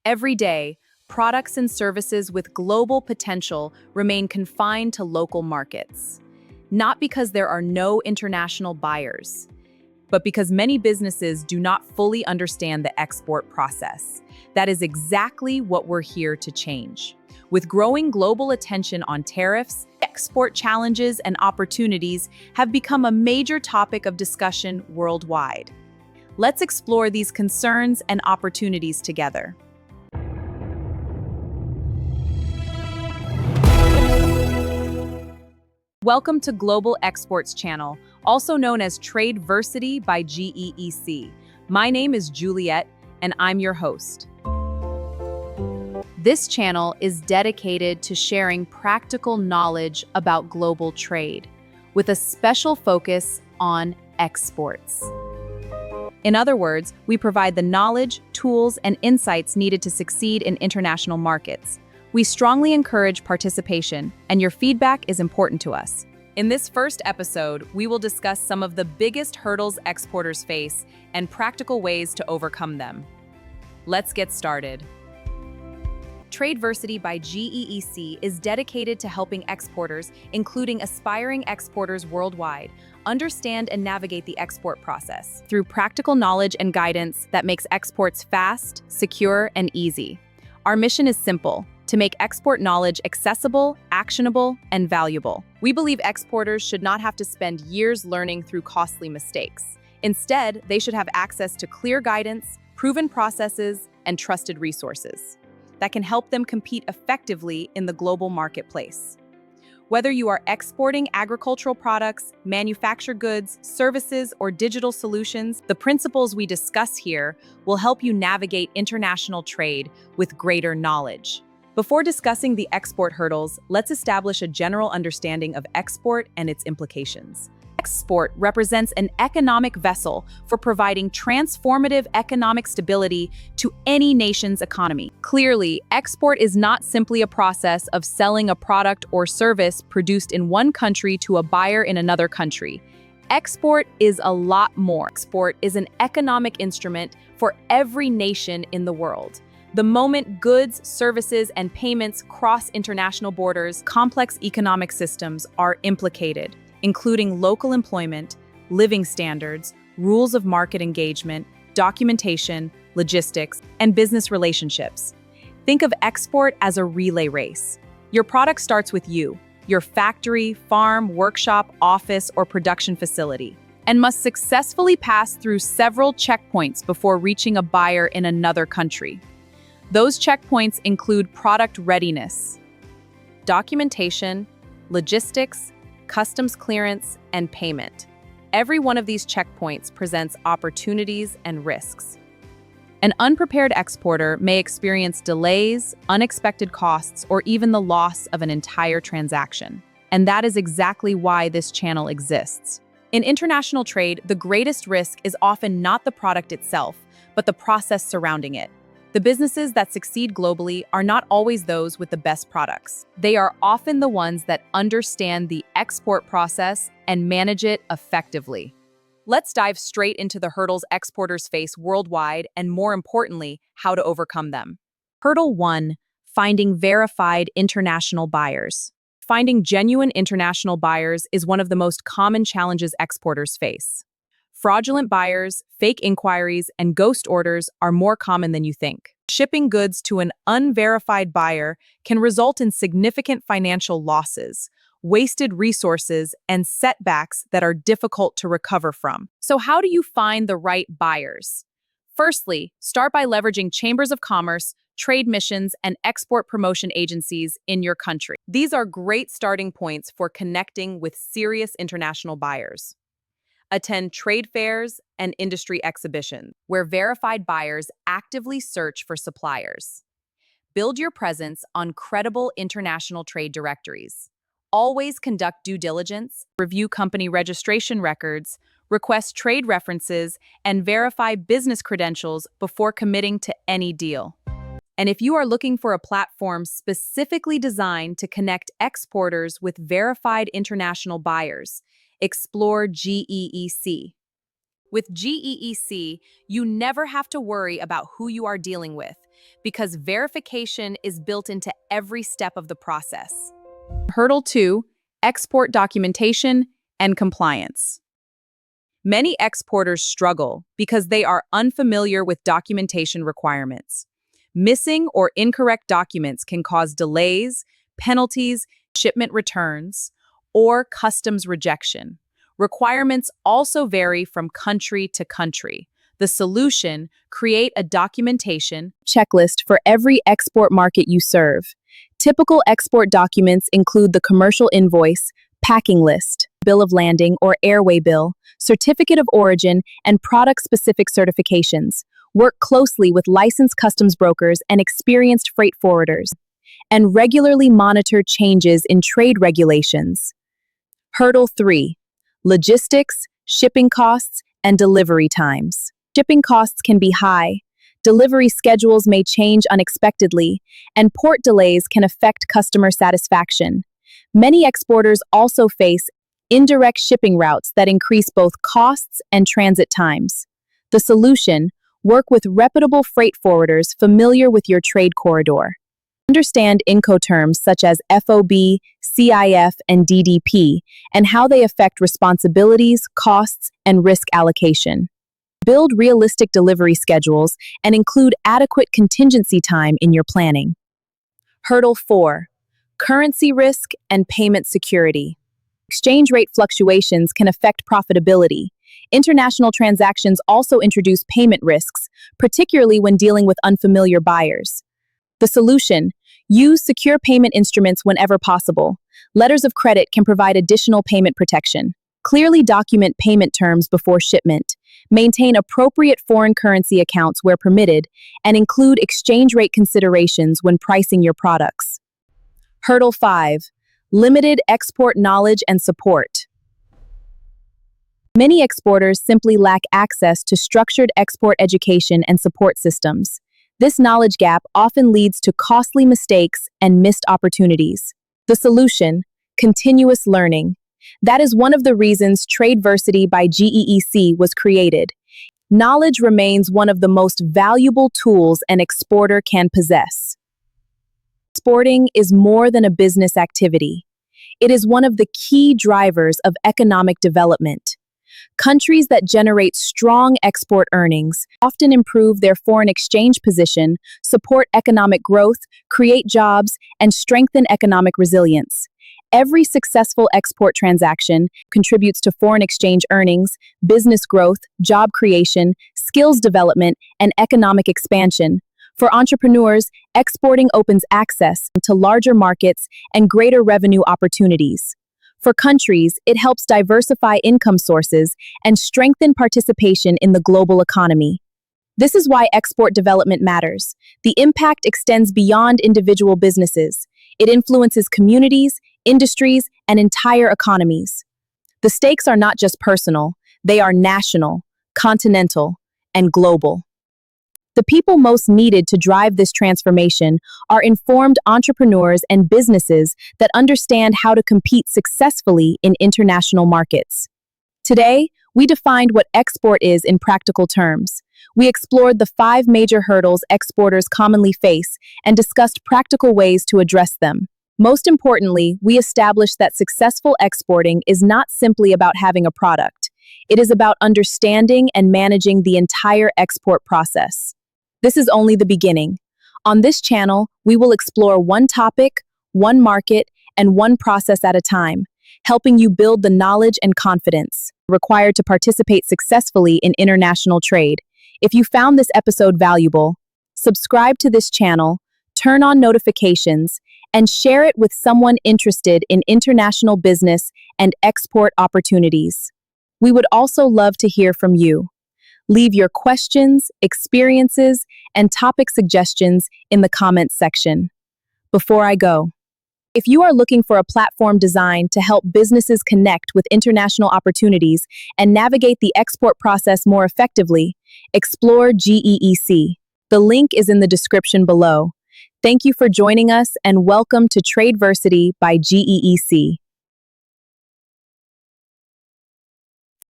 Every day, products and services with global potential remain confined to local markets. Not because there are no international buyers, but because many businesses do not fully understand the export process. That is exactly what we're here to change. With growing global attention on tariffs, export challenges and opportunities have become a major topic of discussion worldwide. Let's explore these concerns and opportunities together. Welcome to Global Exports Channel, also known as Tradeversity by GEEC. My name is Juliet, and I'm your host. This channel is dedicated to sharing practical knowledge about global trade, with a special focus on exports. In other words, we provide the knowledge, tools, and insights needed to succeed in international markets. We strongly encourage participation, and your feedback is important to us. In this first episode, we will discuss some of the biggest hurdles exporters face and practical ways to overcome them. Let's get started. Tradeversity by GEEC is dedicated to helping exporters, including aspiring exporters worldwide, understand and navigate the export process through practical knowledge and guidance that makes exports fast, secure, and easy. Our mission is simple: to make export knowledge accessible, actionable, and valuable. We believe exporters should not have to spend years learning through costly mistakes. Instead, they should have access to clear guidance, proven processes, and trusted resources that can help them compete effectively in the global marketplace. Whether you are exporting agricultural products, manufactured goods, services, or digital solutions, the principles we discuss here will help you navigate international trade with greater knowledge. Before discussing the export hurdles, let's establish a general understanding of export and its implications. Export represents an economic vessel for providing transformative economic stability to any nation's economy. Clearly, export is not simply a process of selling a product or service produced in one country to a buyer in another country. Export is a lot more. Export is an economic instrument for every nation in the world. The moment goods, services, and payments cross international borders, complex economic systems are implicated, including local employment, living standards, rules of market engagement, documentation, logistics, and business relationships. Think of export as a relay race. Your product starts with you, your factory, farm, workshop, office, or production facility, and must successfully pass through several checkpoints before reaching a buyer in another country. Those checkpoints include product readiness, documentation, logistics, customs clearance, and payment. Every one of these checkpoints presents opportunities and risks. An unprepared exporter may experience delays, unexpected costs, or even the loss of an entire transaction. And that is exactly why this channel exists. In international trade, the greatest risk is often not the product itself, but the process surrounding it. The businesses that succeed globally are not always those with the best products. They are often the ones that understand the export process and manage it effectively. Let's dive straight into the hurdles exporters face worldwide and, more importantly, how to overcome them. Hurdle 1: finding verified international buyers. Finding genuine international buyers is one of the most common challenges exporters face. Fraudulent buyers, fake inquiries, and ghost orders are more common than you think. Shipping goods to an unverified buyer can result in significant financial losses, wasted resources, and setbacks that are difficult to recover from. So how do you find the right buyers? Firstly, start by leveraging chambers of commerce, trade missions, and export promotion agencies in your country. These are great starting points for connecting with serious international buyers. Attend trade fairs and industry exhibitions, where verified buyers actively search for suppliers. Build your presence on credible international trade directories. Always conduct due diligence, review company registration records, request trade references, and verify business credentials before committing to any deal. And if you are looking for a platform specifically designed to connect exporters with verified international buyers, explore GEEC. With GEEC, you never have to worry about who you are dealing with because verification is built into every step of the process. Hurdle 2, export documentation and compliance. Many exporters struggle because they are unfamiliar with documentation requirements. Missing or incorrect documents can cause delays, penalties, shipment returns, or customs rejection. Requirements also vary from country to country. The solution: create a documentation checklist for every export market you serve. Typical export documents include the commercial invoice, packing list, bill of landing or airway bill, certificate of origin, and product-specific certifications. Work closely with licensed customs brokers and experienced freight forwarders, and regularly monitor changes in trade regulations. Hurdle 3. Logistics, shipping costs, and delivery times. Shipping costs can be high, delivery schedules may change unexpectedly, and port delays can affect customer satisfaction. Many exporters also face indirect shipping routes that increase both costs and transit times. The solution: work with reputable freight forwarders familiar with your trade corridor. Understand Incoterms such as FOB, CIF, and DDP, and how they affect responsibilities, costs, and risk allocation. Build realistic delivery schedules and include adequate contingency time in your planning. Hurdle 4. Currency risk and payment security. Exchange rate fluctuations can affect profitability. International transactions also introduce payment risks, particularly when dealing with unfamiliar buyers. The solution: use secure payment instruments whenever possible. Letters of credit can provide additional payment protection. Clearly document payment terms before shipment. Maintain appropriate foreign currency accounts where permitted, and include exchange rate considerations when pricing your products. Hurdle 5. Limited export knowledge and support. Many exporters simply lack access to structured export education and support systems. This knowledge gap often leads to costly mistakes and missed opportunities. The solution: continuous learning. That is one of the reasons Tradeversity by GEEC was created. Knowledge remains one of the most valuable tools an exporter can possess. Exporting is more than a business activity. It is one of the key drivers of economic development. Countries that generate strong export earnings often improve their foreign exchange position, support economic growth, create jobs, and strengthen economic resilience. Every successful export transaction contributes to foreign exchange earnings, business growth, job creation, skills development, and economic expansion. For entrepreneurs, exporting opens access to larger markets and greater revenue opportunities. For countries, it helps diversify income sources and strengthen participation in the global economy. This is why export development matters. The impact extends beyond individual businesses. It influences communities, industries, and entire economies. The stakes are not just personal, they are national, continental, and global. The people most needed to drive this transformation are informed entrepreneurs and businesses that understand how to compete successfully in international markets. Today, we defined what export is in practical terms. We explored the 5 major hurdles exporters commonly face and discussed practical ways to address them. Most importantly, we established that successful exporting is not simply about having a product. It is about understanding and managing the entire export process. This is only the beginning. On this channel, we will explore one topic, one market, and one process at a time, helping you build the knowledge and confidence required to participate successfully in international trade. If you found this episode valuable, subscribe to this channel, turn on notifications, and share it with someone interested in international business and export opportunities. We would also love to hear from you. Leave your questions, experiences, and topic suggestions in the comments section. Before I go, if you are looking for a platform designed to help businesses connect with international opportunities and navigate the export process more effectively, explore GEEC. The link is in the description below. Thank you for joining us and welcome to Tradeversity by GEEC.